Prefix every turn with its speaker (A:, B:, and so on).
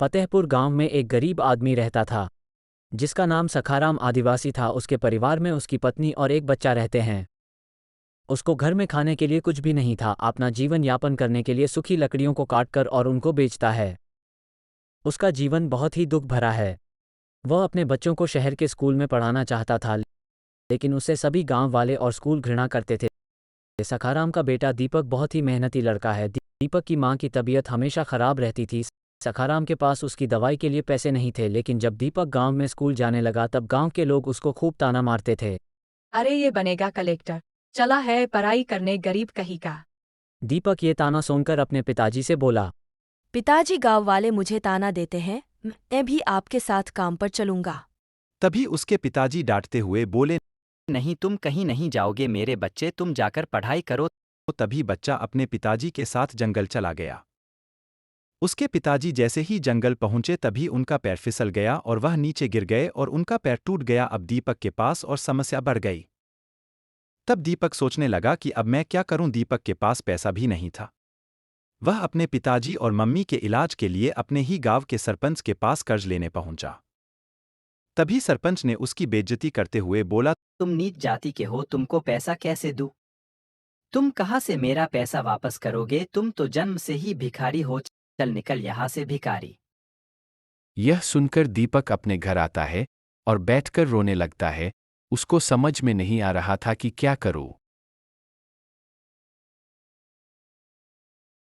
A: फतेहपुर गांव में एक गरीब आदमी रहता था जिसका नाम सखाराम आदिवासी था। उसके परिवार में उसकी पत्नी और एक बच्चा रहते हैं। उसको घर में खाने के लिए कुछ भी नहीं था। अपना जीवन यापन करने के लिए सूखी लकड़ियों को काटकर और उनको बेचता है। उसका जीवन बहुत ही दुख भरा है। वह अपने बच्चों को शहर के स्कूल में पढ़ाना चाहता था, लेकिन उससे सभी गांव वाले और स्कूल घृणा करते थे। सखाराम का बेटा दीपक बहुत ही मेहनती लड़का है। दीपक की मां की तबीयत हमेशा खराब रहती थी। सखाराम के पास उसकी दवाई के लिए पैसे नहीं थे, लेकिन जब दीपक गांव में स्कूल जाने लगा तब गांव के लोग उसको खूब ताना मारते थे।
B: अरे ये बनेगा कलेक्टर, चला है पढ़ाई करने गरीब कहीं का।
A: दीपक ये ताना सुनकर अपने पिताजी से बोला,
C: पिताजी, गांव वाले मुझे ताना देते हैं, मैं भी आपके साथ काम पर चलूंगा।
D: तभी उसके पिताजी डांटते हुए बोले, नहीं, तुम कहीं नहीं जाओगे मेरे बच्चे, तुम जाकर पढ़ाई करो। तभी बच्चा अपने पिताजी के साथ जंगल चला गया। उसके पिताजी जैसे ही जंगल पहुंचे तभी उनका पैर फिसल गया और वह नीचे गिर गए और उनका पैर टूट गया। अब दीपक के पास और समस्या बढ़ गई। तब दीपक सोचने लगा कि अब मैं क्या करूं। दीपक के पास पैसा भी नहीं था। वह अपने पिताजी और मम्मी के इलाज के लिए अपने ही गांव के सरपंच के पास कर्ज लेने पहुंचा। तभी सरपंच ने उसकी बेइज्जती करते हुए बोला,
E: तुम नीच जाति के हो, तुमको पैसा कैसे दूं? तुम कहाँ से मेरा पैसा वापस करोगे? तुम तो जन्म से ही भिखारी हो, चल निकल यहाँ से भिखारी।
F: यह सुनकर दीपक अपने घर आता है और बैठकर रोने लगता है। उसको समझ में नहीं आ रहा था कि क्या करूं।